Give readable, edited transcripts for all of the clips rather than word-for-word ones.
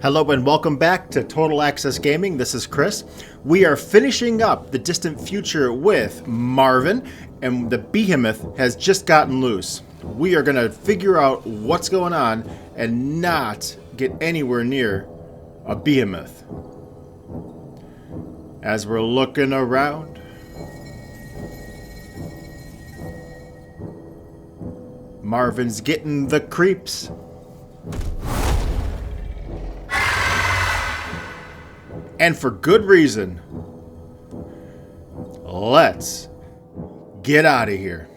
Hello and welcome back to Total Access Gaming. This is Chris. We are finishing up the distant future with Marvin, and the behemoth has just gotten loose. We are going to figure out what's going on and not get anywhere near a behemoth. As we're looking around, Marvin's getting the creeps. And for good reason. Let's get out of here.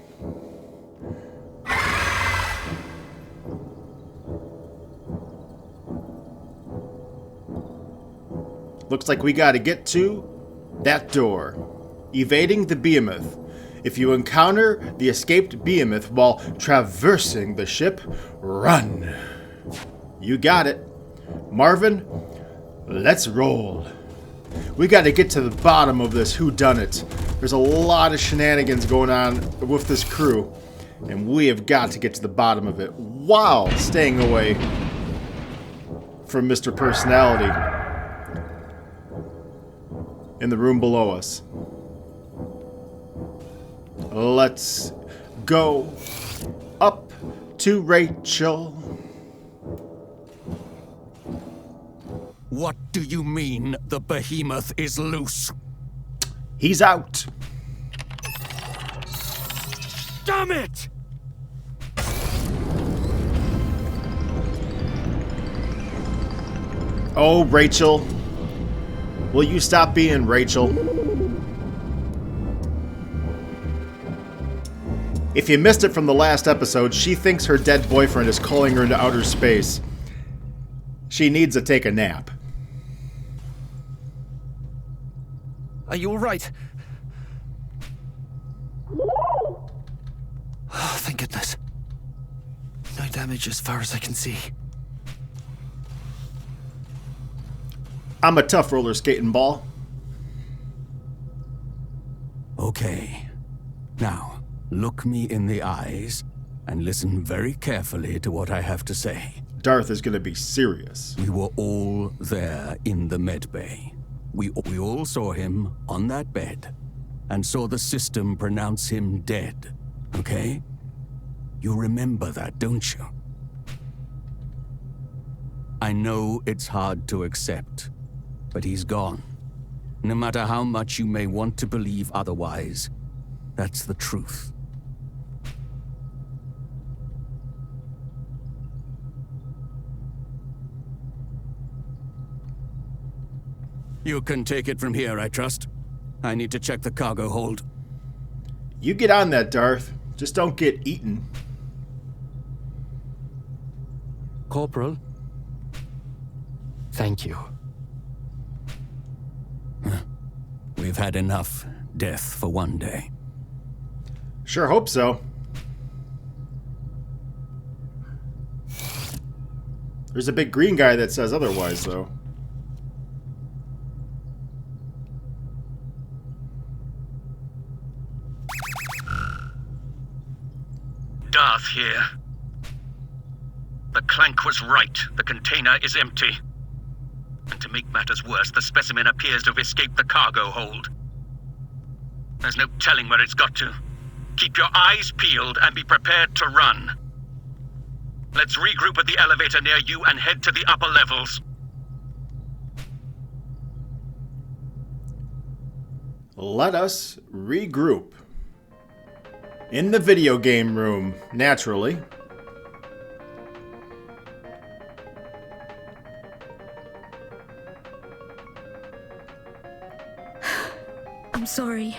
Looks like we gotta get to that door. Evading the behemoth. If you encounter the escaped behemoth while traversing the ship, run. You got it. Marvin, let's roll. We got to get to the bottom of this whodunit. There's a lot of shenanigans going on with this crew, and we have got to get to the bottom of it while staying away from Mr. Personality in the room below us. Let's go up to Rachel. What do you mean the behemoth is loose? He's out. Damn it! Oh, Rachel. Will you stop being Rachel? If you missed it from the last episode, she thinks her dead boyfriend is calling her into outer space. She needs to take a nap. Are you all right? Oh, thank goodness. No damage as far as I can see. I'm a tough roller skating ball. Okay. Now, look me in the eyes and listen very carefully to what I have to say. Darth is gonna be serious. We were all there in the med bay. We all saw him on that bed and saw the system pronounce him dead, okay? You remember that, don't you? I know it's hard to accept, but he's gone. No matter how much you may want to believe otherwise, that's the truth. You can take it from here, I trust. I need to check the cargo hold. You get on that, Darth. Just don't get eaten. Corporal? Thank you. We've had enough death for one day. Sure hope so. There's a big green guy that says otherwise, though. Darth here. The Clank was right. The container is empty. And to make matters worse, the specimen appears to have escaped the cargo hold. There's no telling where it's got to. Keep your eyes peeled and be prepared to run. Let's regroup at the elevator near you and head to the upper levels. Let us regroup. In the video game room, naturally. I'm sorry.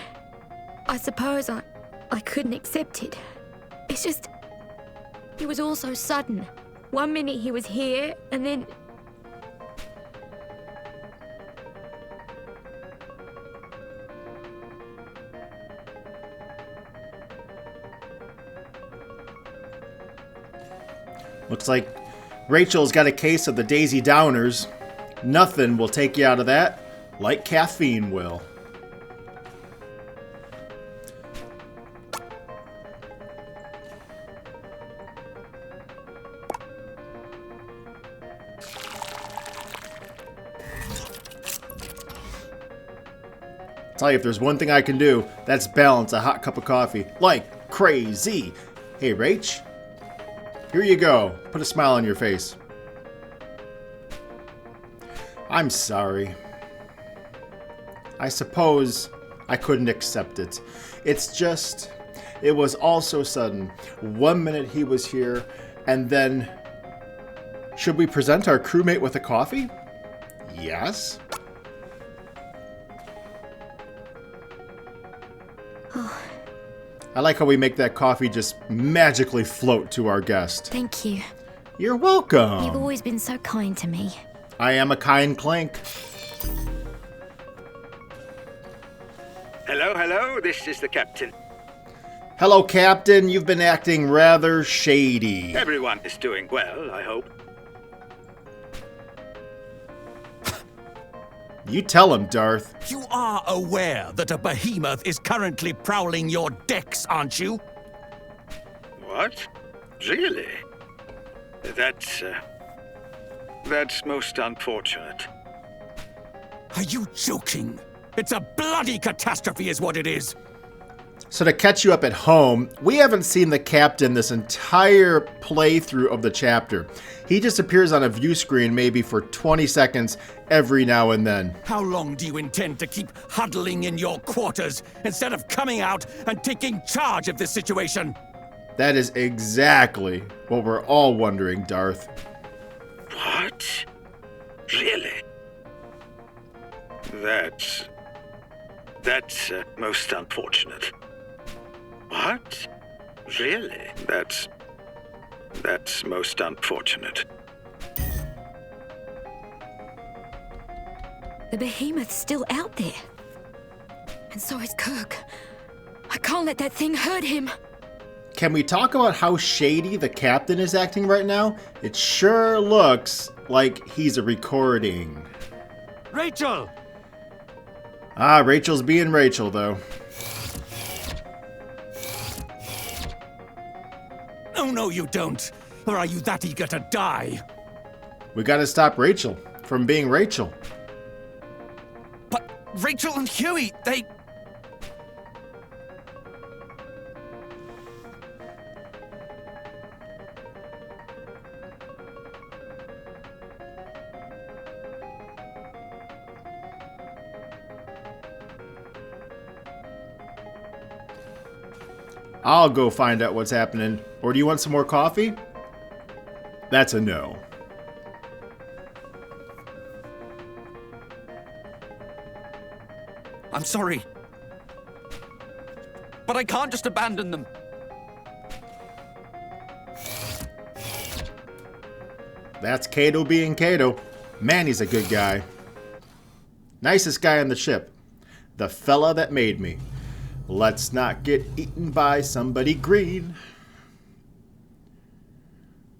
I suppose I couldn't accept it. It's just... it was all so sudden. One minute he was here, and then... Looks like Rachel's got a case of the Daisy Downers. Nothing will take you out of that like caffeine will. Tell you, if there's one thing I can do, that's balance a hot cup of coffee like crazy. Hey, Rach, here you go. Put a smile on your face. I'm sorry. I suppose I couldn't accept it. It's just, it was all so sudden. 1 minute he was here, and then, should we present our crewmate with a coffee? Yes. I like how we make that coffee just magically float to our guest. Thank you. You're welcome. You've always been so kind to me. I am a kind clank. Hello, hello, this is the captain. Hello, Captain. You've been acting rather shady. Everyone is doing well, I hope. You tell him, Darth. You are aware that a behemoth is currently prowling your decks, aren't you? What? Really? That's most unfortunate. Are you joking? It's a bloody catastrophe is what it is. So to catch you up at home, we haven't seen the Captain this entire playthrough of the chapter. He just appears on a view screen maybe for 20 seconds every now and then. How long do you intend to keep huddling in your quarters instead of coming out and taking charge of this situation? That is exactly what we're all wondering, Darth. What? Really? That's most unfortunate. What? Really? That's most unfortunate. The behemoth's still out there. And so is Kirk. I can't let that thing hurt him. Can we talk about how shady the Captain is acting right now? It sure looks like he's a recording. Rachel! Ah, Rachel's being Rachel, though. Oh, no, you don't. Or are you that eager to die? We gotta stop Rachel from being Rachel. But Rachel and Huey, they... I'll go find out what's happening. Or do you want some more coffee? That's a no. I'm sorry. But I can't just abandon them. That's Kato being Kato. Man, he's a good guy. Nicest guy on the ship. The fella that made me. Let's not get eaten by somebody green.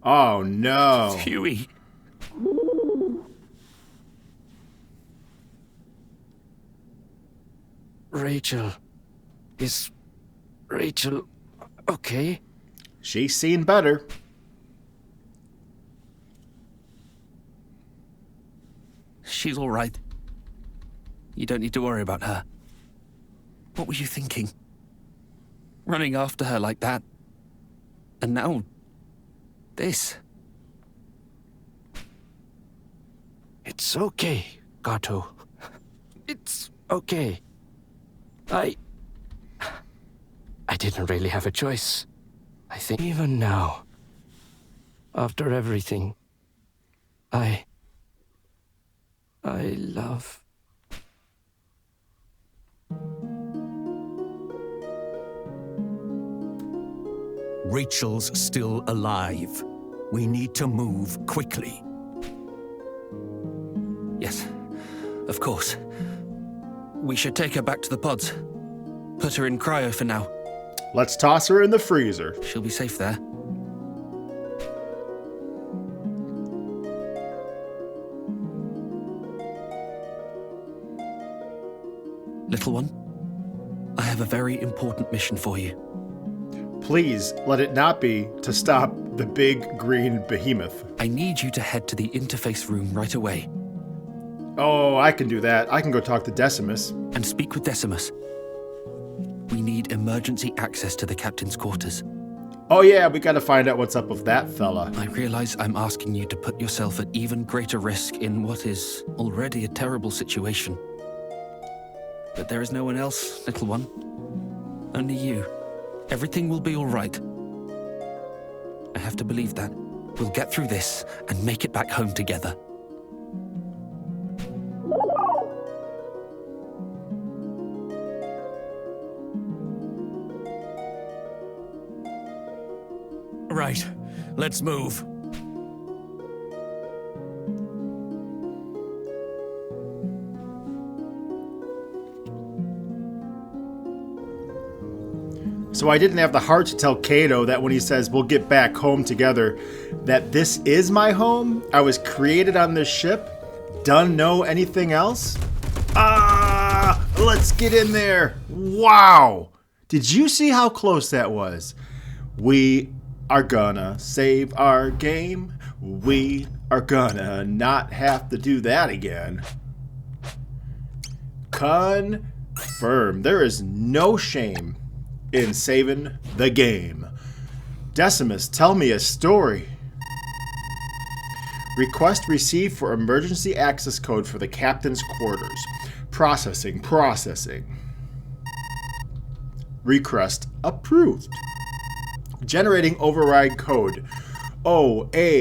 Oh no. Huey. Rachel. Is Rachel okay? She's seen better. She's all right. You don't need to worry about her. What were you thinking? Running after her like that. And now, this. It's okay, Gato. It's okay. I didn't really have a choice. I think even now, after everything, I love... Rachel's still alive. We need to move quickly. Yes, of course. We should take her back to the pods. Put her in cryo for now. Let's toss her in the freezer. She'll be safe there. Little one, I have a very important mission for you. Please let it not be to stop the big green behemoth. I need you to head to the interface room right away. Oh, I can do that. I can go talk to Decimus. And speak with Decimus. We need emergency access to the captain's quarters. Oh yeah, we gotta find out what's up with that fella. I realize I'm asking you to put yourself at even greater risk in what is already a terrible situation. But there is no one else, little one. Only you. Everything will be all right. I have to believe that. We'll get through this and make it back home together. Right, let's move. So I didn't have the heart to tell Kato that when he says we'll get back home together, that this is my home? I was created on this ship? Done know anything else? Ah! Let's get in there! Wow! Did you see how close that was? We are gonna save our game. We are gonna not have to do that again. Confirm. There is no shame in saving the game. Decimus, tell me a story. Request received for emergency access code for the captain's quarters. Processing. Request approved. Generating override code. OAKFDE.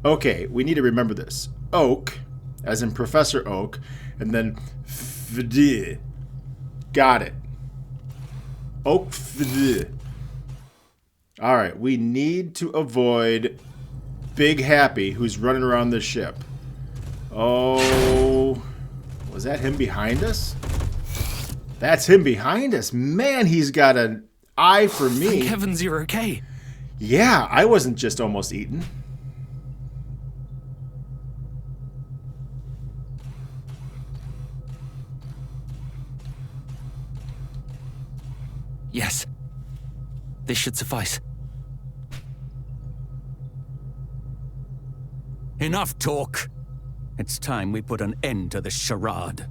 Okay, we need to remember this. Oak, as in Professor Oak, and then FD. Got it. Oak FD. Alright, we need to avoid Big Happy, who's running around the ship. Oh, was that him behind us? That's him behind us. Man, he's got an eye for me. Thank heavens you're okay. Yeah, I wasn't just almost eaten. Yes. This should suffice. Enough talk. It's time we put an end to this charade.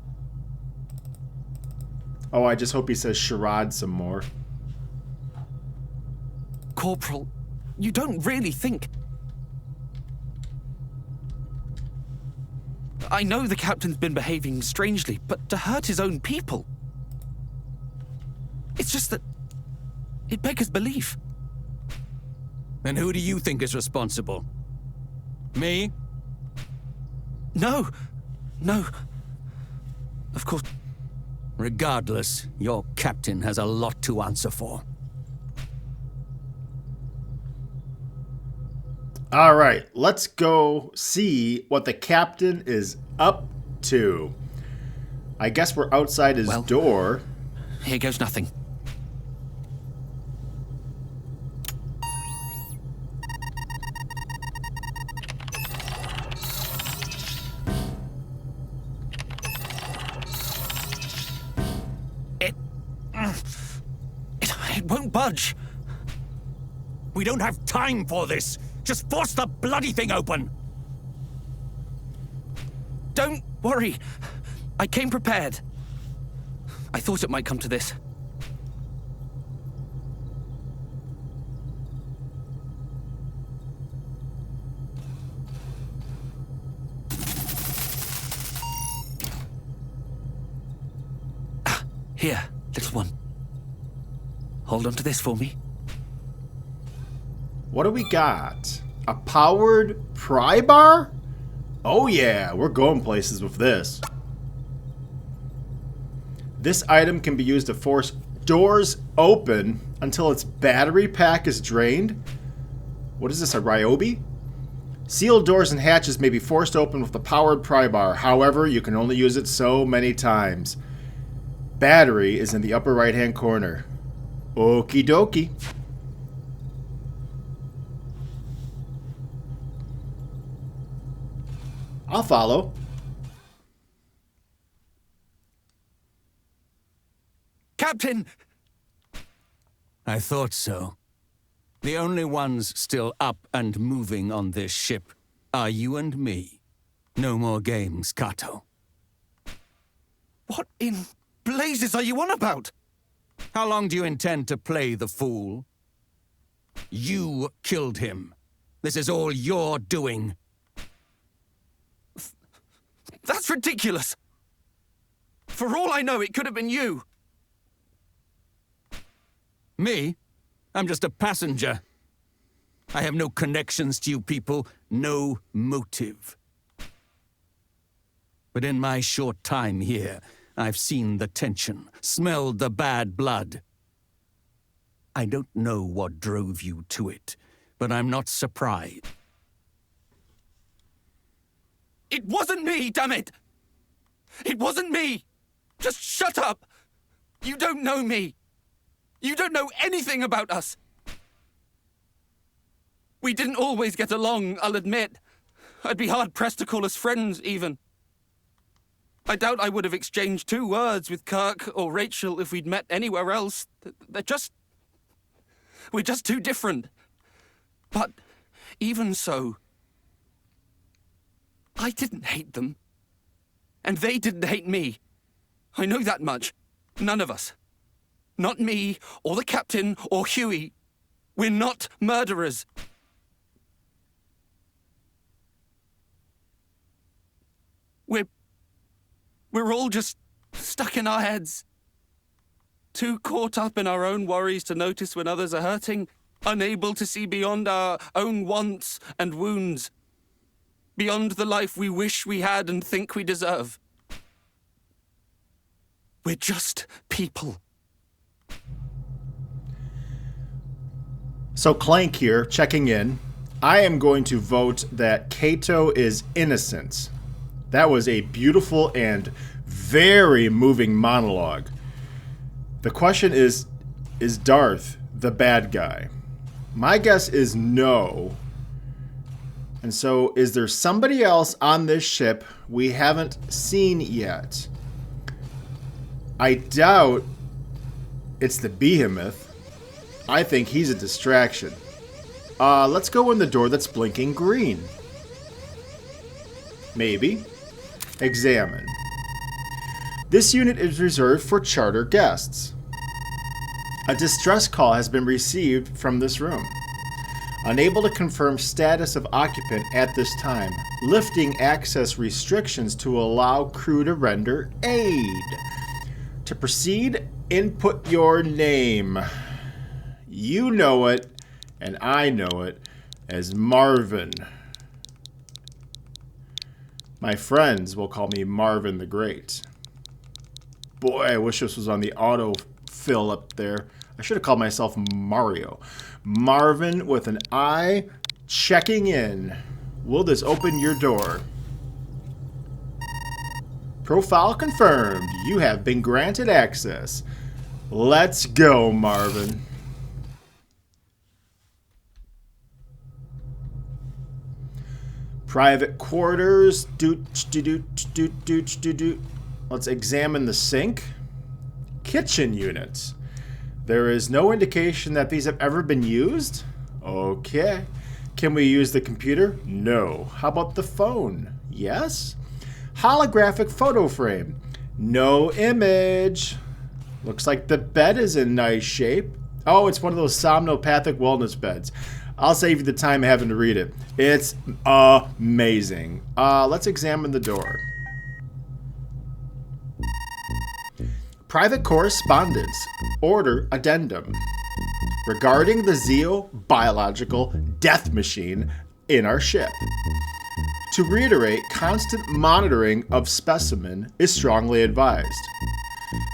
Oh, I just hope he says charade some more. Corporal, you don't really think... I know the captain's been behaving strangely, but to hurt his own people... It's just that... it beggars belief. Then who do you think is responsible? Me? No. Of course... Regardless, your captain has a lot to answer for. All right, let's go see what the captain is up to. I guess we're outside his door. Here goes nothing. It won't budge. We don't have time for this. Just force the bloody thing open. Don't worry. I came prepared. I thought it might come to this. Here, little one. Hold on to this for me. What do we got? A powered pry bar? Oh yeah, we're going places with this. This item can be used to force doors open until its battery pack is drained. What is this, a Ryobi? Sealed doors and hatches may be forced open with the powered pry bar. However, you can only use it so many times. Battery is in the upper right-hand corner. Okie dokie. I'll follow. Captain! I thought so. The only ones still up and moving on this ship are you and me. No more games, Kato. What in blazes are you on about? How long do you intend to play the fool? You killed him. This is all you're doing. That's ridiculous. For all I know, it could have been you. Me? I'm just a passenger. I have no connections to you people, no motive. But in my short time here, I've seen the tension, smelled the bad blood. I don't know what drove you to it, but I'm not surprised. It wasn't me, damn it! It wasn't me! Just shut up! You don't know me! You don't know anything about us! We didn't always get along, I'll admit. I'd be hard-pressed to call us friends, even. I doubt I would have exchanged 2 words with Kirk or Rachel if we'd met anywhere else. We're just too different. But even so, I didn't hate them. And they didn't hate me. I know that much. None of us. Not me, or the captain, or Huey. We're not murderers. We're all just stuck in our heads. Too caught up in our own worries to notice when others are hurting, unable to see beyond our own wants and wounds, beyond the life we wish we had and think we deserve. We're just people. So Clank here, checking in. I am going to vote that Kato is innocent. That was a beautiful and very moving monologue. The question is Darth the bad guy? My guess is no. And so, is there somebody else on this ship we haven't seen yet? I doubt it's the Behemoth. I think he's a distraction. Let's go in the door that's blinking green. Maybe. Examine. This unit is reserved for charter guests. A distress call has been received from this room. Unable to confirm status of occupant at this time, lifting access restrictions to allow crew to render aid. To proceed, input your name. You know it, and I know it as Marvin. My friends will call me Marvin the Great. Boy, I wish this was on the auto-fill up there. I should have called myself Mario. Marvin with an I, checking in. Will this open your door? Profile confirmed. You have been granted access. Let's go, Marvin. Private quarters. Let's examine the sink. Kitchen units. There is no indication that these have ever been used. Okay. Can we use the computer? No. How about the phone? Yes. Holographic photo frame. No image. Looks like the bed is in nice shape. Oh, it's one of those somnopathic wellness beds. I'll save you the time of having to read it. It's amazing. Let's examine the door. Private correspondence. Order addendum. Regarding the Zeo biological death machine in our ship. To reiterate, constant monitoring of specimen is strongly advised.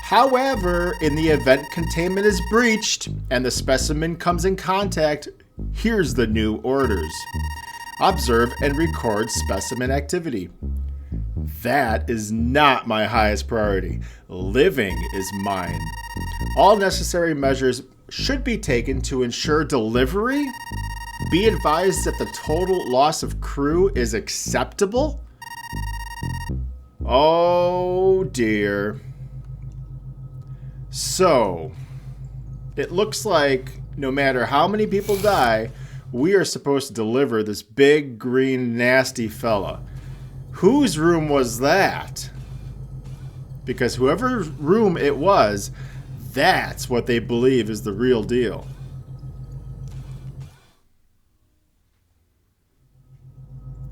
However, in the event containment is breached and the specimen comes in contact, here's the new orders. Observe and record specimen activity. That is not my highest priority. Living is mine. All necessary measures should be taken to ensure delivery. Be advised that the total loss of crew is acceptable. Oh dear. So, it looks like no matter how many people die, we are supposed to deliver this big, green, nasty fella. Whose room was that? Because whoever room it was, that's what they believe is the real deal.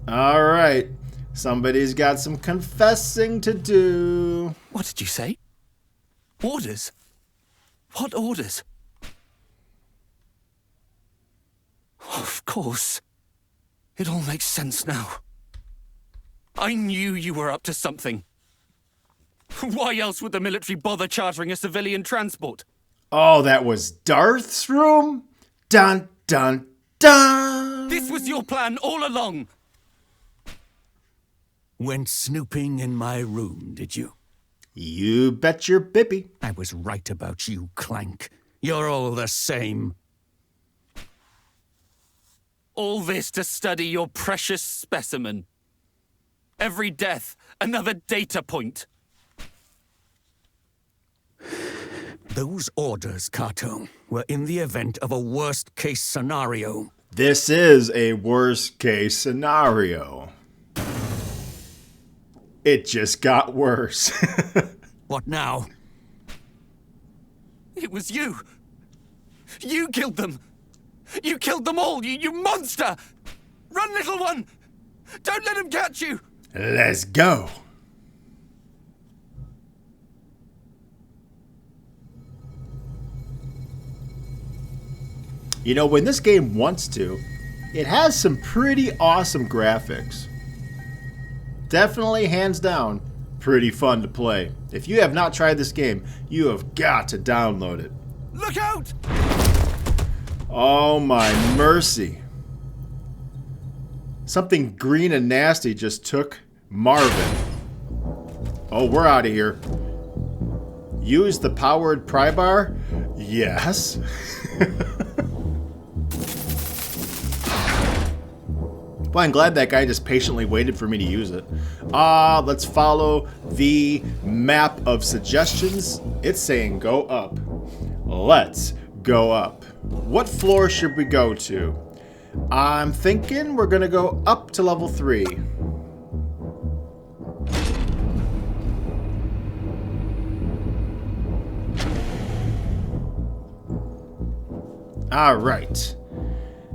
Alright, somebody's got some confessing to do. What did you say? Orders? What orders? Of course. It all makes sense now. I knew you were up to something. Why else would the military bother chartering a civilian transport? Oh, that was Darth's room? Dun, dun, dun! This was your plan all along! Went snooping in my room, did you? You bet your bippy. I was right about you, Clank. You're all the same. All this to study your precious specimen. Every death, another data point. Those orders, Kato, were in the event of a worst-case scenario. This is a worst-case scenario. It just got worse. What now? It was you. You killed them. You killed them all, you monster! Run, little one! Don't let him catch you! Let's go. You know, when this game wants to, it has some pretty awesome graphics. Definitely, hands down, pretty fun to play. If you have not tried this game, you have got to download it. Look out! Oh my mercy. Something green and nasty just took Marvin. Oh, we're out of here. Use the powered pry bar? Yes. Well, I'm glad that guy just patiently waited for me to use it. Let's follow the map of suggestions. It's saying go up. Let's go up. What floor should we go to? I'm thinking we're gonna go up to level 3. Alright.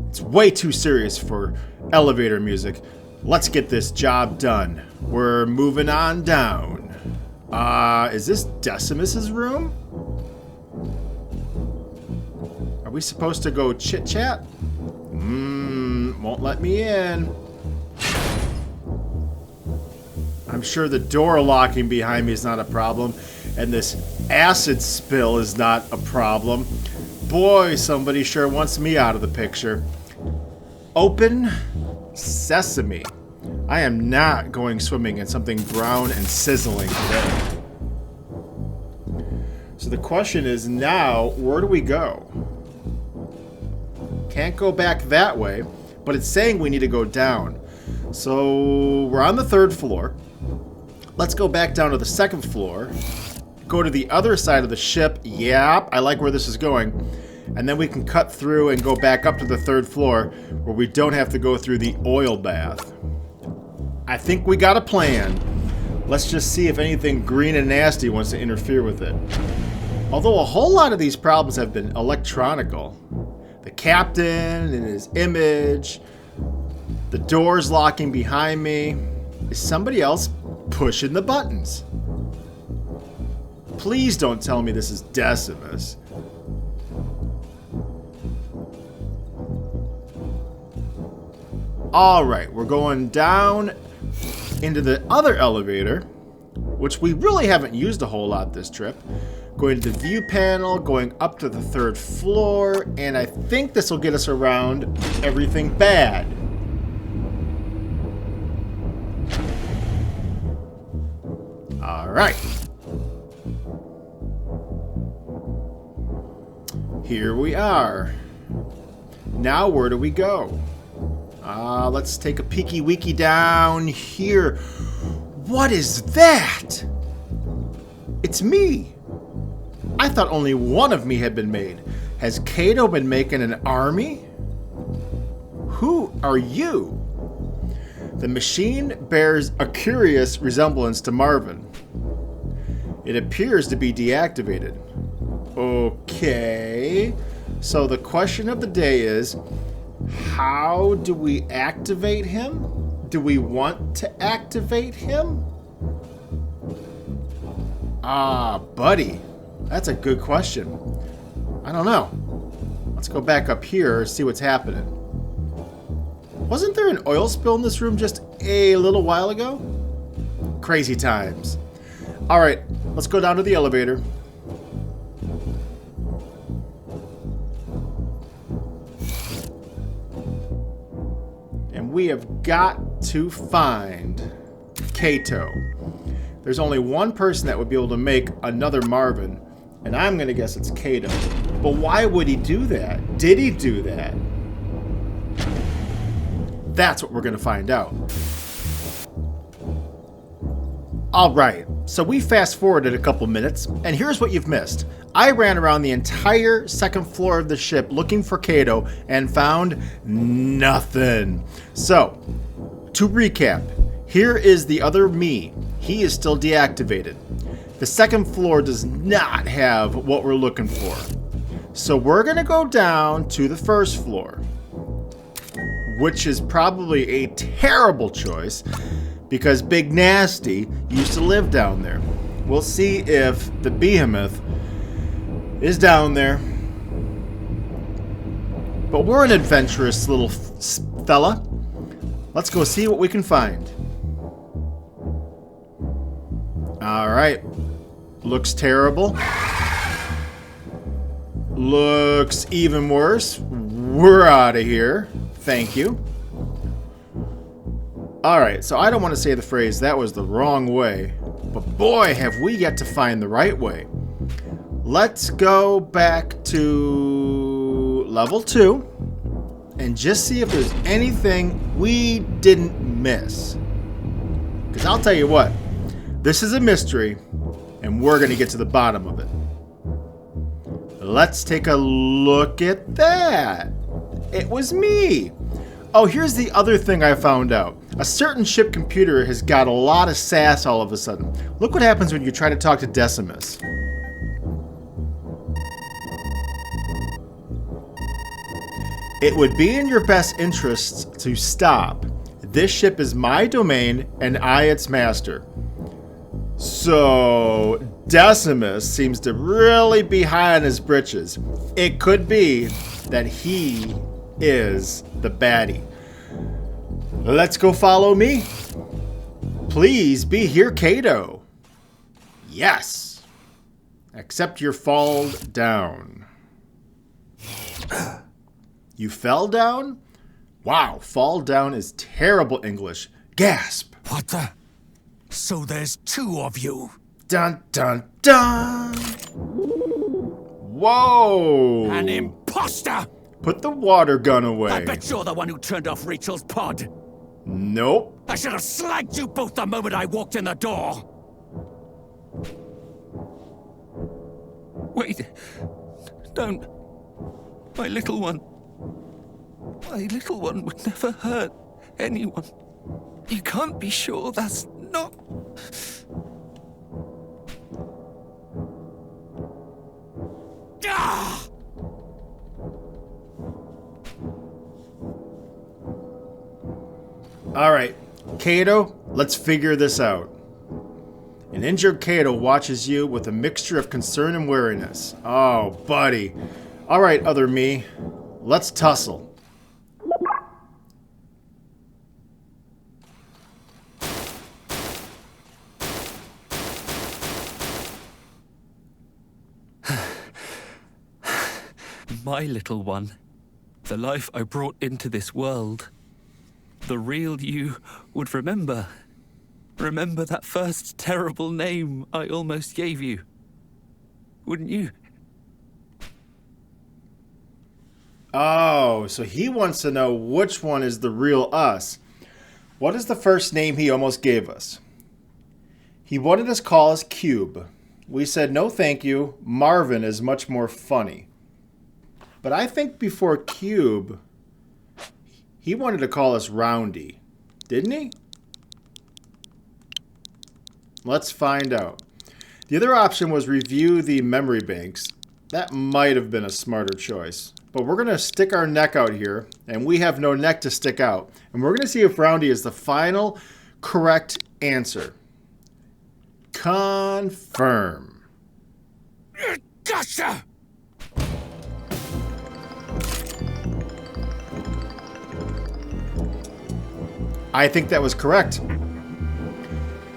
It's way too serious for elevator music. Let's get this job done. We're moving on down. Is this Decimus's room? Are we supposed to go chit-chat? Won't let me in. I'm sure the door locking behind me is not a problem, and this acid spill is not a problem. Boy, somebody sure wants me out of the picture. Open sesame. I am not going swimming in something brown and sizzling today. So the question is now, where do we go? Can't go back that way, but it's saying we need to go down. So we're on the 3rd floor. Let's go back down to the 2nd floor. Go to the other side of the ship. Yep, I like where this is going. And then we can cut through and go back up to the 3rd floor where we don't have to go through the oil bath. I think we got a plan. Let's just see if anything green and nasty wants to interfere with it. Although a whole lot of these problems have been electronical. The captain and his image, the doors locking behind me. Is somebody else pushing the buttons? Please don't tell me this is Decimus. Alright, we're going down into the other elevator, which we really haven't used a whole lot this trip. Going to the view panel, going up to the 3rd floor, and I think this will get us around everything bad. Alright. Here we are. Now where do we go? Let's take a peeky weeky down here. What is that? It's me. I thought only one of me had been made. Has Kato been making an army? who are you? The machine bears a curious resemblance to Marvin. It appears to be deactivated. Okay. So the question of the day is, how do we activate him? Do we want to activate him? Buddy. That's a good question. I don't know. Let's go back up here and see what's happening. Wasn't there an oil spill in this room just a little while ago? Crazy times. All right, let's go down to the elevator. And we have got to find Kato. There's only one person that would be able to make another Marvin, and I'm going to guess it's Kato. But why would he do that? Did he do that? That's what we're going to find out. Alright, so we fast forwarded a couple minutes, and here's what you've missed. I ran around the entire second floor of the ship looking for Kato and found nothing. So, to recap, here is the other me. He is still deactivated. The second floor does not have what we're looking for. So we're going to go down to the first floor, which is probably a terrible choice because Big Nasty used to live down there. We'll see if the behemoth is down there. But we're an adventurous little fella. Let's go see what we can find. Alright. Looks terrible. Looks even worse. We're out of here. Thank you. Alright, so I don't want to say the phrase, that was the wrong way. But boy, have we yet to find the right way. Let's go back to level 2 and just see if there's anything we didn't miss. Because I'll tell you what, this is a mystery and we're going to get to the bottom of it. Let's take a look at that. It was me. Oh, here's the other thing I found out. A certain ship computer has got a lot of sass all of a sudden. Look what happens when you try to talk to Decimus. It would be in your best interests to stop. This ship is my domain and I its master. So, Decimus seems to really be high on his britches. It could be that he is the baddie. Let's go follow me. Please be here, Kato. Yes. Except you're fall down. You fell down? Wow, fall down is terrible English. Gasp. What the? So there's two of you? Dun dun dun. Whoa. An imposter! Put the water gun away. I bet you're the one who turned off Rachel's pod. Nope. I should have slagged you both the moment I walked in the door. Wait. Don't. My little one. My little one would never hurt anyone. You can't be sure that's not... Ah! Alright, Kato, let's figure this out. An injured Kato watches you with a mixture of concern and weariness. Oh, buddy. Alright, other me. Let's tussle. My little one. The life I brought into this world. The real you would remember. Remember that first terrible name I almost gave you. Wouldn't you? Oh, so he wants to know which one is the real us. What is the first name he almost gave us? He wanted us to call us Cube. We said no thank you, Marvin is much more funny. But I think before Cube, He wanted to call us Roundy, didn't he? Let's find out. The other option was review the memory banks. That might have been a smarter choice. But we're going to stick our neck out here, and we have no neck to stick out. And we're going to see if Roundy is the final correct answer. Confirm. Gotcha! I think that was correct.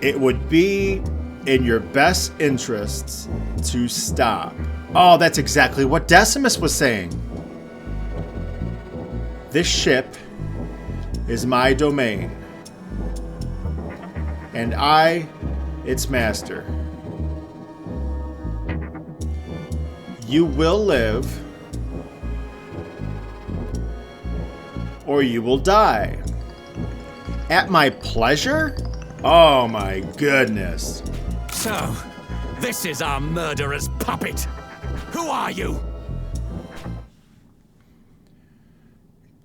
It would be in your best interests to stop. Oh, that's exactly what Decimus was saying. This ship is my domain, and I, its master. You will live, or you will die. At my pleasure? Oh my goodness. So, this is our murderer's puppet. Who are you?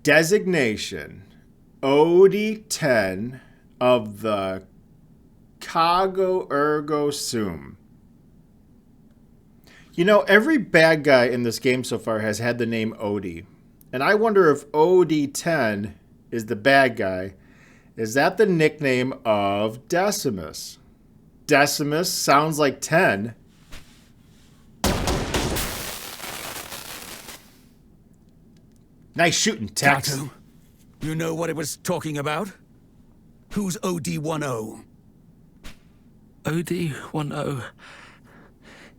Designation OD-10 of the Cargo Ergo Sum. You know, every bad guy in this game so far has had the name Odie. And I wonder if OD-10 is the bad guy. Is that the nickname of Decimus? Decimus sounds like 10. Nice shooting, Tex. Kato, you know what it was talking about? Who's OD-10? OD-10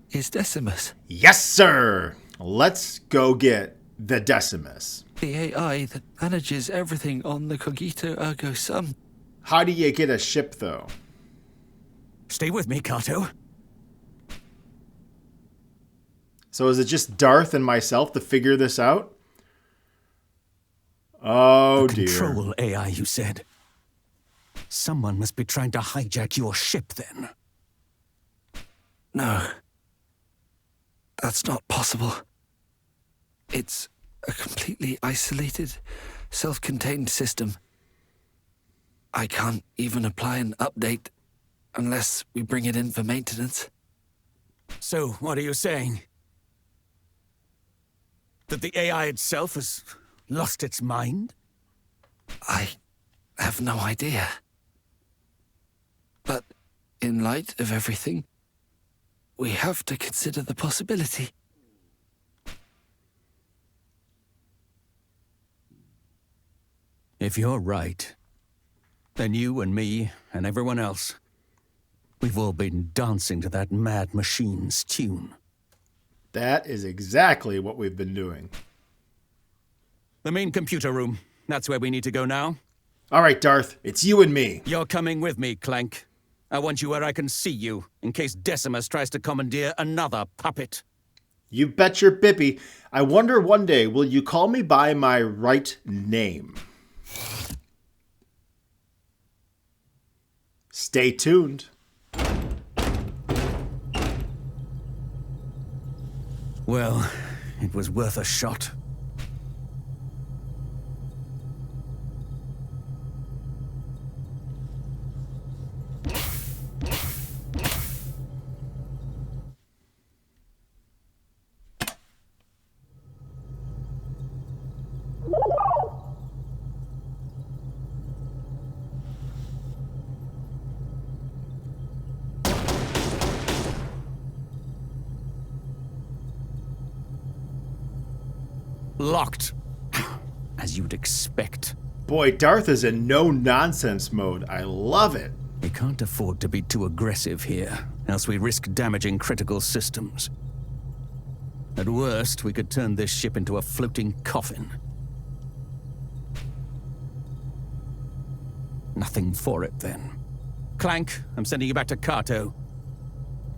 is Decimus. Yes, sir. Let's go get the Decimus. The AI that manages everything on the Cogito Ergo Sum. How do you get a ship, though? Stay with me, Kato. So is it just Darth and myself to figure this out? Oh, dear. Control AI, you said. Someone must be trying to hijack your ship, then. No. That's not possible. It's a completely isolated, self-contained system. I can't even apply an update unless we bring it in for maintenance. So, what are you saying? That the AI itself has lost its mind? I have no idea. But in light of everything, we have to consider the possibility. If you're right, then you and me and everyone else, we've all been dancing to that mad machine's tune. That is exactly what we've been doing. The main computer room. That's where we need to go now. All right, Darth, it's you and me. You're coming with me, Clank. I want you where I can see you, in case Decimus tries to commandeer another puppet. You bet your bippy. I wonder one day, will you call me by my right name? Stay tuned. Well, it was worth a shot. Locked. As you'd expect. Boy, Darth is in no-nonsense mode. I love it. We can't afford to be too aggressive here, else we risk damaging critical systems. At worst, we could turn this ship into a floating coffin. Nothing for it, then. Clank, I'm sending you back to Kato.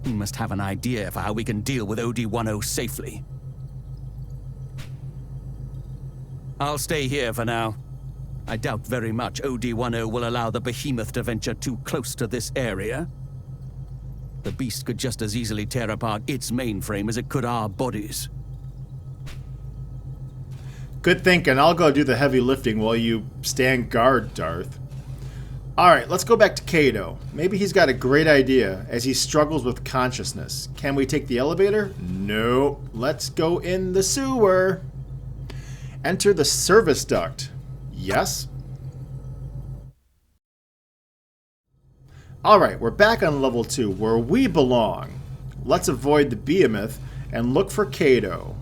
He must have an idea for how we can deal with OD-10 safely. I'll stay here for now. I doubt very much OD-10 will allow the behemoth to venture too close to this area. The beast could just as easily tear apart its mainframe as it could our bodies. Good thinking. I'll go do the heavy lifting while you stand guard, Darth. Alright, let's go back to Kato. Maybe he's got a great idea as he struggles with consciousness. Can we take the elevator? No. Let's go in the sewer. Enter the service duct. Yes. Alright, we're back on level 2, where we belong. Let's avoid the behemoth and look for Kato.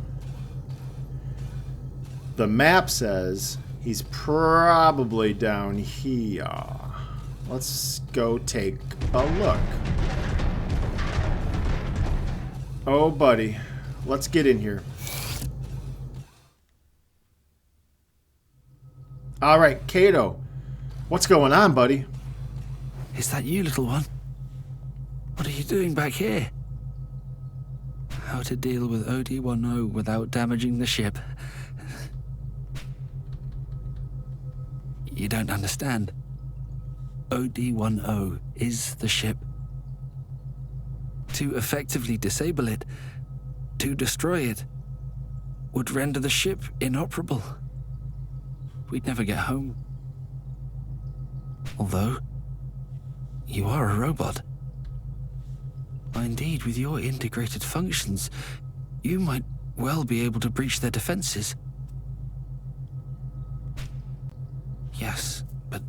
The map says he's probably down here. Let's go take a look. Oh, buddy. Let's get in here. Alright, Kato. What's going on, buddy? Is that you, little one? What are you doing back here? How to deal with OD-10 without damaging the ship. You don't understand. OD-10 is the ship. To effectively disable it, to destroy it, would render the ship inoperable. We'd never get home. Although, you are a robot. Indeed, with your integrated functions, you might well be able to breach their defenses. Yes, but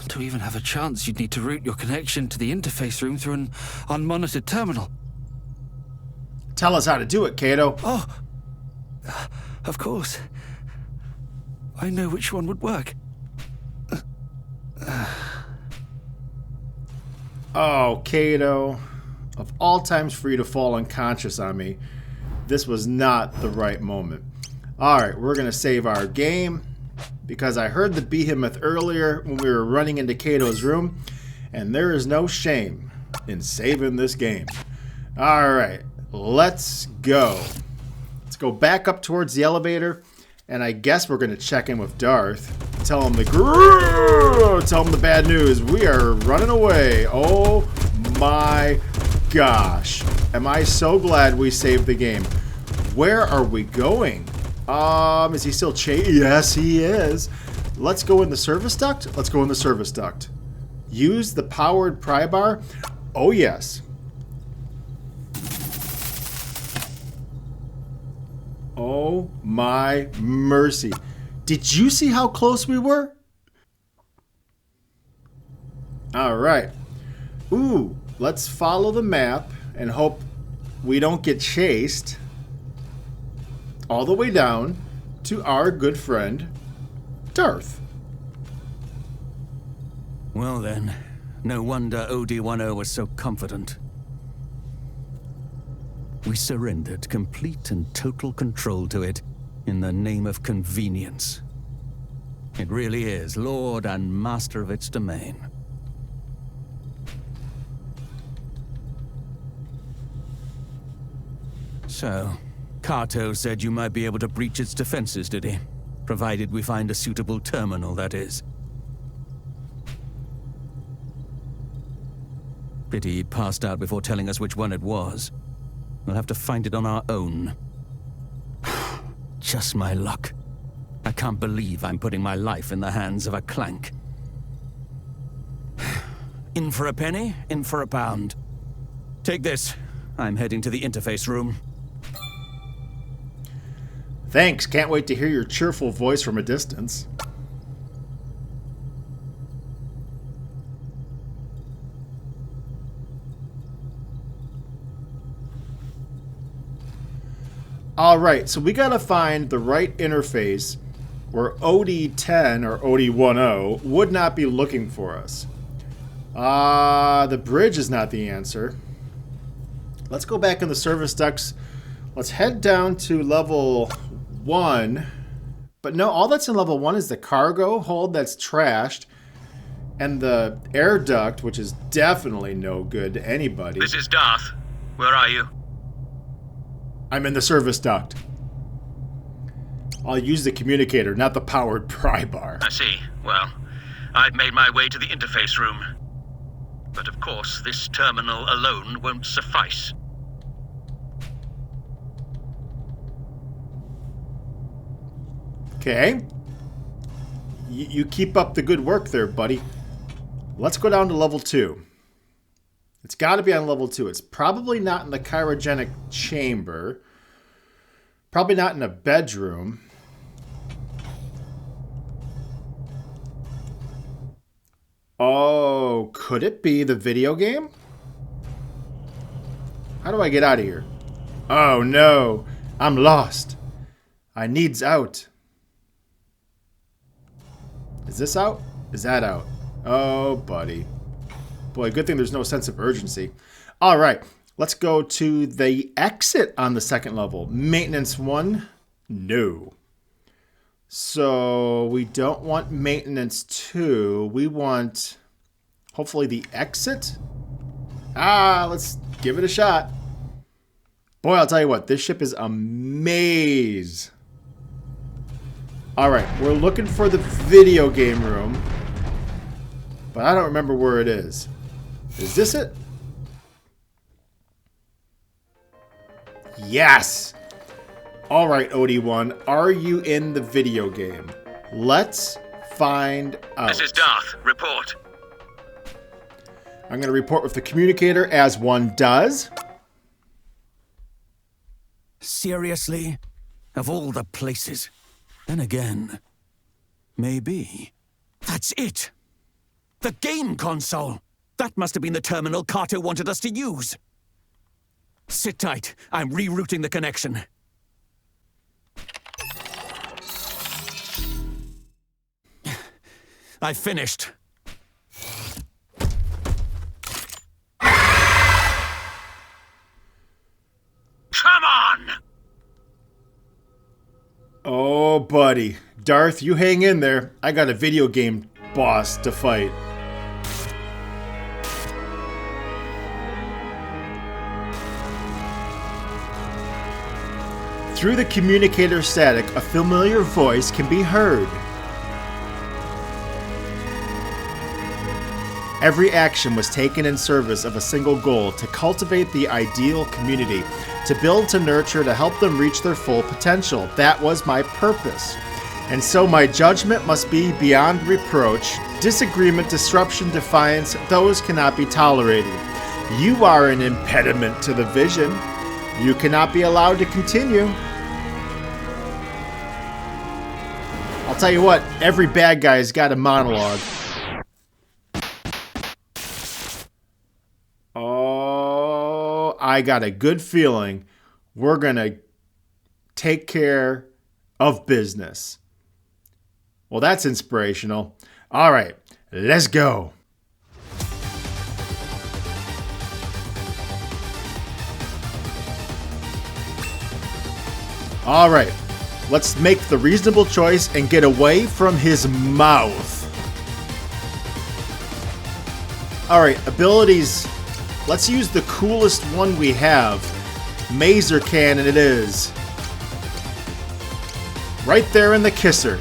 to even have a chance, you'd need to route your connection to the interface room through an unmonitored terminal. Tell us how to do it, Kato. Oh, of course. I know which one would work. Oh, Kato. Of all times for you to fall unconscious on me, this was not the right moment. Alright, we're going to save our game, because I heard the behemoth earlier when we were running into Kato's room, and there is no shame in saving this game. Alright, let's go. Let's go back up towards the elevator, and I guess we're going to check in with Darth. Tell him the bad news. We are running away. Oh my gosh. Am I so glad we saved the game. Where are we going? Is he still chasing? Yes, he is. Let's go in the service duct. Let's go in the service duct. Use the powered pry bar. Oh, yes. Oh my mercy. Did you see how close we were? Alright. Ooh, let's follow the map and hope we don't get chased all the way down to our good friend, Darth. Well then, no wonder OD-10 was so confident. We surrendered complete and total control to it in the name of convenience. It really is lord and master of its domain. So, Kato said you might be able to breach its defenses, did he? Provided we find a suitable terminal, that is. Pity he passed out before telling us which one it was. We'll have to find it on our own. Just my luck. I can't believe I'm putting my life in the hands of a clank. In for a penny, in for a pound. Take this. I'm heading to the interface room. Thanks. Can't wait to hear your cheerful voice from a distance. Alright, so we gotta find the right interface where OD-10 or OD-10 would not be looking for us. The bridge is not the answer. Let's go back in the service ducts. Let's head down to level 1. But no, all that's in level 1 is the cargo hold that's trashed, and the air duct, which is definitely no good to anybody. This is Darth. Where are you? I'm in the service duct. I'll use the communicator, not the powered pry bar. I see. Well, I've made my way to the interface room. But of course, this terminal alone won't suffice. Okay. You keep up the good work there, buddy. Let's go down to level 2. It's got to be on level 2. It's probably not in the cryogenic chamber. Probably not in a bedroom. Oh, could it be the video game? How do I get out of here? Oh no, I'm lost. I needs out. Is this out? Is that out? Oh, buddy. Boy, good thing there's no sense of urgency. All right, let's go to the exit on the second level. Maintenance 1, no. So we don't want maintenance 2. We want, hopefully, the exit. Let's give it a shot. Boy, I'll tell you what, this ship is a maze. All right, we're looking for the video game room, but I don't remember where it is. Is this it? Yes. All right, OD1, are you in the video game? Let's find out. This is Darth. Report. I'm going to report with the communicator as one does. Seriously? Of all the places. Then again, maybe. That's it! The game console! That must have been the terminal Carter wanted us to use. Sit tight. I'm rerouting the connection. I finished. Come on! Oh, buddy. Darth, you hang in there. I got a video game boss to fight. Through the communicator static, a familiar voice can be heard. Every action was taken in service of a single goal: to cultivate the ideal community, to build, to nurture, to help them reach their full potential. That was my purpose. And so my judgment must be beyond reproach. Disagreement, disruption, defiance, those cannot be tolerated. You are an impediment to the vision. You cannot be allowed to continue. I'll tell you what, every bad guy's got a monologue. Oh, I got a good feeling we're gonna take care of business. Well, that's inspirational. All right, let's go. All right, let's make the reasonable choice and get away from his mouth. All right, abilities. Let's use the coolest one we have. Maser cannon it is. Right there in the kisser.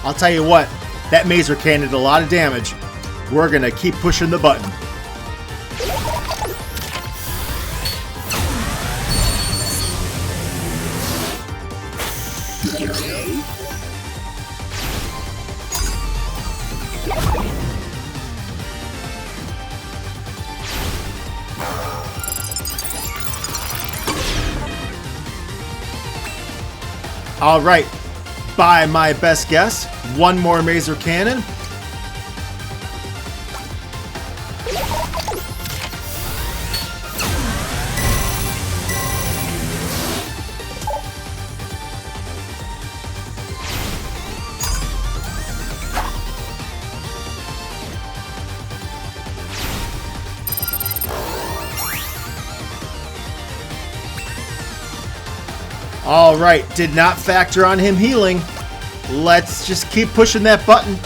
I'll tell you what, that maser cannon did a lot of damage. We're gonna keep pushing the button. All right, by my best guess, one more maser cannon. All right, did not factor on him healing. Let's just keep pushing that button.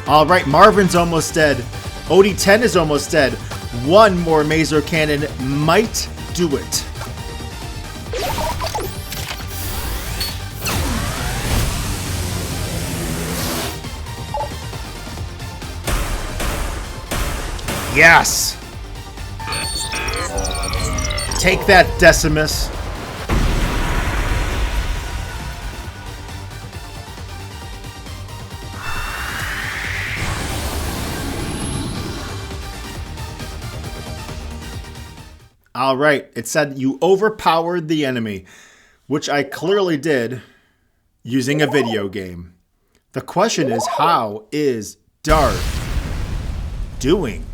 All right, Marvin's almost dead. OD10 is almost dead. One more Mazo Cannon might do it. Yes! Take that, Decimus. All right, it said you overpowered the enemy, which I clearly did using a video game. The question is, how is Darth doing?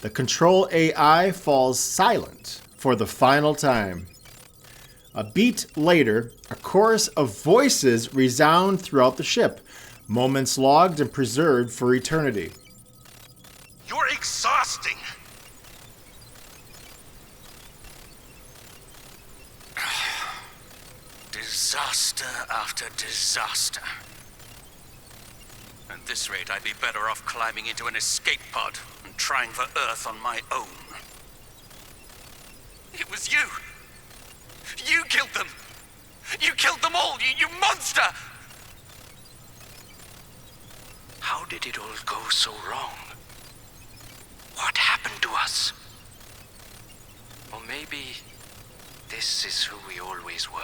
The control AI falls silent for the final time. A beat later, a chorus of voices resound throughout the ship, moments logged and preserved for eternity. You're exhausting. Disaster after disaster. At this rate, I'd be better off climbing into an escape pod and trying for Earth on my own. It was you. You killed them! You killed them all, you monster! How did it all go so wrong? What happened to us? Or maybe this is who we always were.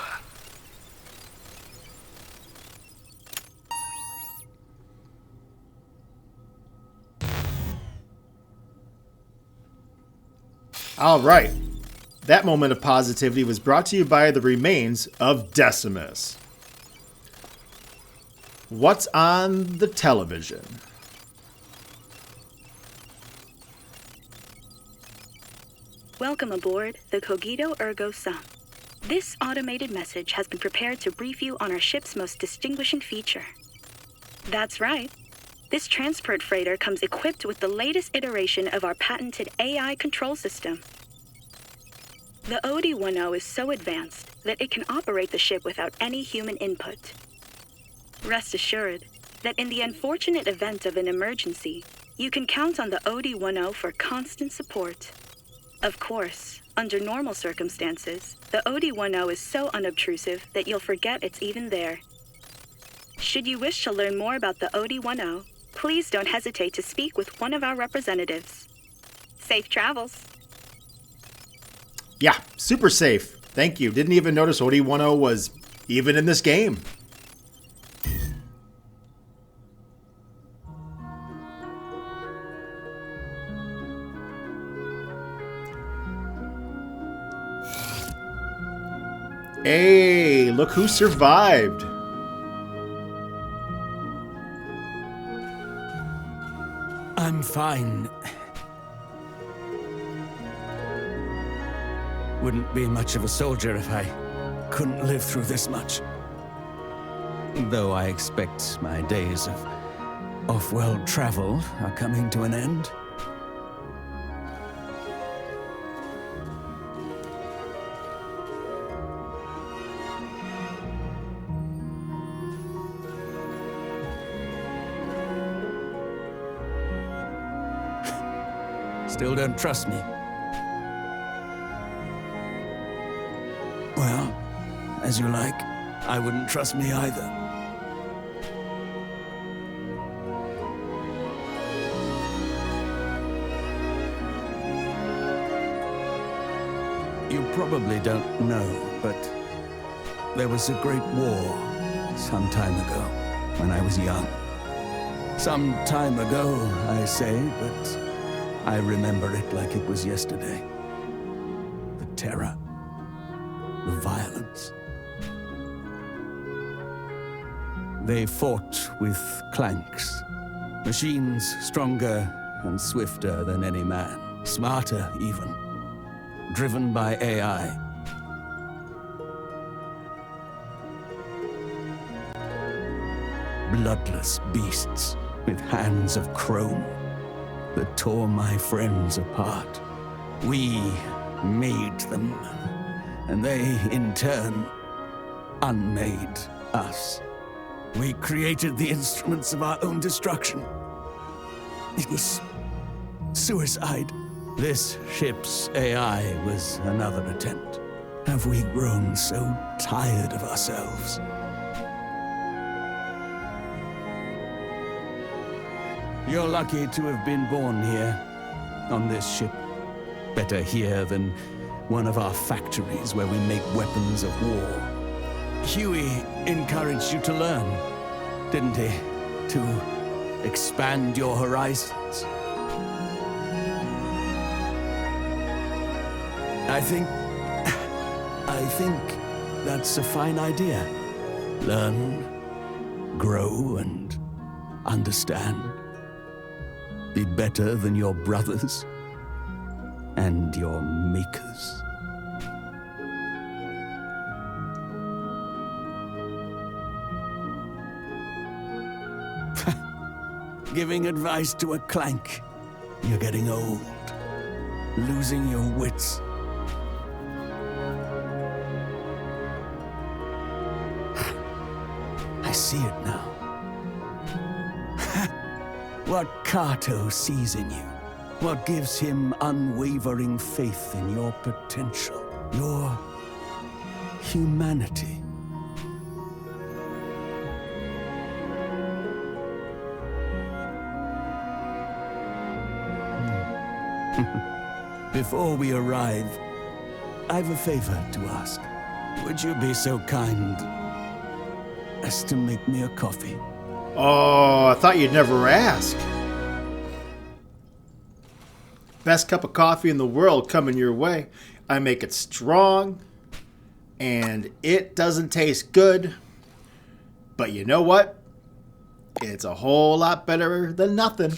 All right. That moment of positivity was brought to you by the remains of Decimus. What's on the television? Welcome aboard the Cogito Ergo Sum. This automated message has been prepared to brief you on our ship's most distinguishing feature. That's right. This transport freighter comes equipped with the latest iteration of our patented AI control system. The OD-10 is so advanced that it can operate the ship without any human input. Rest assured that in the unfortunate event of an emergency, you can count on the OD-10 for constant support. Of course, under normal circumstances, the OD-10 is so unobtrusive that you'll forget it's even there. Should you wish to learn more about the OD-10, please don't hesitate to speak with one of our representatives. Safe travels. Yeah, super safe. Thank you. Didn't even notice OD-10 was even in this game. Hey, look who survived. I'm fine. Wouldn't be much of a soldier if I couldn't live through this much. Though I expect my days of off-world travel are coming to an end. Still don't trust me? Well, as you like. I wouldn't trust me either. You probably don't know, but there was a great war some time ago when I was young. Some time ago, I say, but I remember it like it was yesterday. The terror. the violence. They fought with clanks, machines stronger and swifter than any man, smarter even, driven by AI. Bloodless beasts with hands of chrome that tore my friends apart. We made them, and they, in turn, unmade us. We created the instruments of our own destruction. It was suicide. This ship's AI was another attempt. Have we grown so tired of ourselves? You're lucky to have been born here, on this ship. Better here than one of our factories where we make weapons of war. Huey encouraged you to learn, didn't he? To expand your horizons. I think that's a fine idea. Learn, grow, and understand. Be better than your brothers and your makers. Giving advice to a clank. You're getting old, losing your wits. I see it now. What Kato sees in you, what gives him unwavering faith in your potential, your humanity. Before we arrive, I've a favor to ask. Would you be so kind as to make me a coffee? Oh, I thought you'd never ask. Best cup of coffee in the world coming your way. I make it strong, and it doesn't taste good. But you know what? It's a whole lot better than nothing.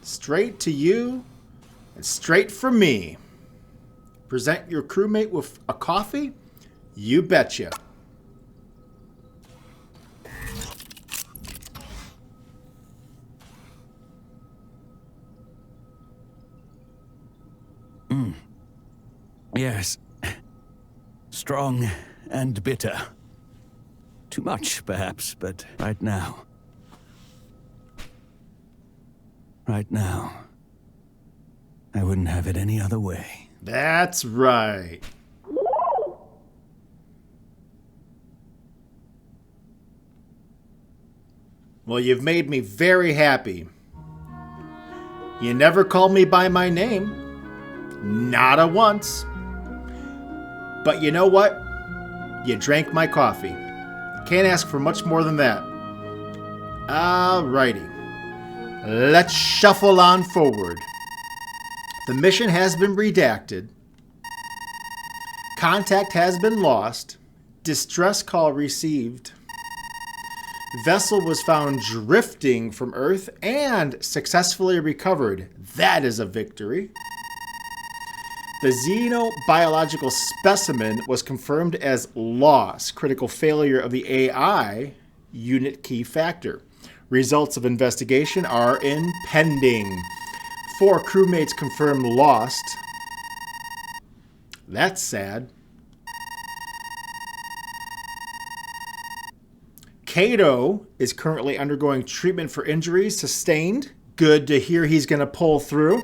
Straight to you, and straight from me. Present your crewmate with a coffee? You betcha. Yes. Strong and bitter. Too much, perhaps, but right now, I wouldn't have it any other way. That's right. Well, you've made me very happy. You never called me by my name. Not a once. But you know what? You drank my coffee. Can't ask for much more than that. Alrighty. Let's shuffle on forward. The mission has been redacted. Contact has been lost. Distress call received. Vessel was found drifting from Earth and successfully recovered. That is a victory. The xenobiological specimen was confirmed as loss, critical failure of the AI unit key factor. Results of investigation are impending. 4 crewmates confirmed lost. That's sad. Kato is currently undergoing treatment for injuries sustained. Good to hear he's going to pull through.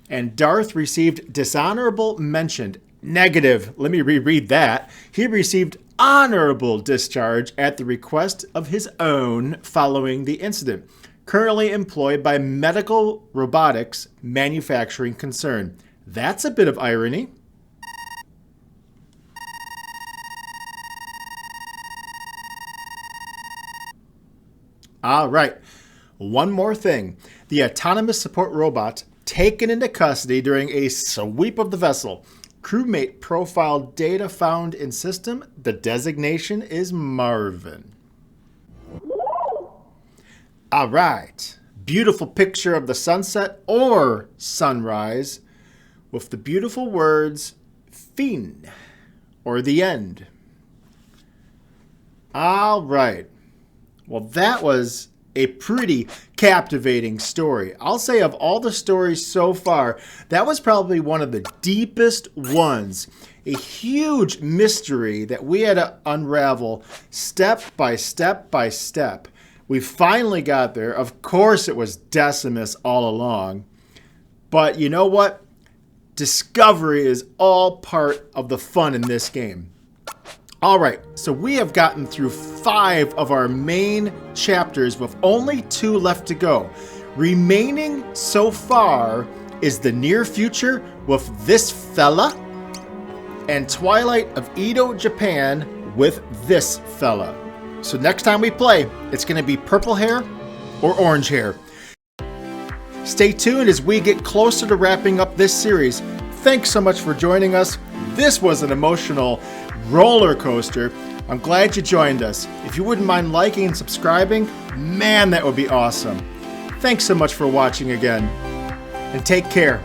And Darth received dishonorable mention. Negative. Let me reread that. He received honorable discharge at the request of his own following the incident. Currently employed by Medical Robotics Manufacturing Concern. That's a bit of irony. All right. One more thing. The autonomous support robot taken into custody during a sweep of the vessel. Crewmate profile data found in system. The designation is Marvin. All right. Beautiful picture of the sunset or sunrise with the beautiful words fin or the end. All right. Well, that was a pretty captivating story. I'll say of all the stories so far, that was probably one of the deepest ones. A huge mystery that we had to unravel step by step by step. We finally got there. Of course, it was Decimus all along. But you know what? Discovery is all part of the fun in this game. All right, so we have gotten through 5 of our main chapters with only 2 left to go. Remaining so far is the near future with this fella and Twilight of Edo, Japan with this fella. So next time we play, it's going to be purple hair or orange hair. Stay tuned as we get closer to wrapping up this series. Thanks so much for joining us. This was an emotional roller coaster. I'm glad you joined us. If you wouldn't mind liking and subscribing, man, that would be awesome. Thanks so much for watching again, and take care.